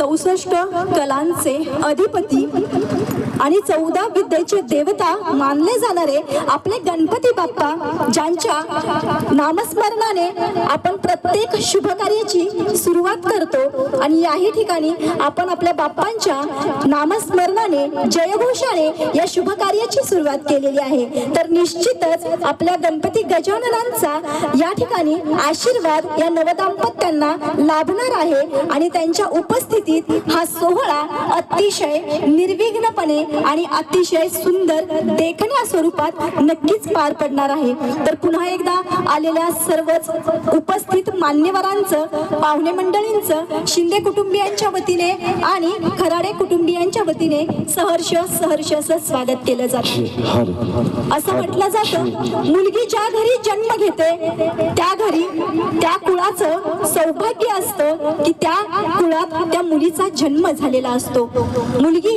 64 कलांचे अधिपती आणि 14 विद्येचे देवता मानले जाणारे आपले गणपती बाप्पा, ज्यांच्या नामस्मरणाने आपण प्रत्येक शुभ कार्याची सुरुवात करतो आणि याही ठिकाणी आपण आपल्या बाप्पांच्या नामस्मरणाने, जयघोषाने या शुभ कार्याची सुरुवात केलेली आहे। तर निश्चितच आपल्या गणपती गजाननांचा या ठिकाणी आशीर्वाद या नवदाम्पत्यांना लाभणार आहे आणि त्यांच्या उपस्थितीत हा सोहळा अतिशय निर्विघ्नपणे आणि अतिशय सुंदर देखण्या स्वरूपात नक्कीच पार पडणार आहे। तर पुन्हा एकदा आलेल्या सर्वच उपस्थित मान्यवरांचं, पाहुणे मंडळींचं, शिंदे कुटुंबियांच्या वतीने आणि खराडे कुटुंबियांच्या वतीने सहर्ष असं स्वागत केलं जातं। असं म्हटलं जातं, मुलगी ज्या घरी जन्म घेते त्या घरी त्या कुळाचं सौभाग्य असतं की त्या कुळात त्या मुलीचा जन्म झालेला असतो। मुलगी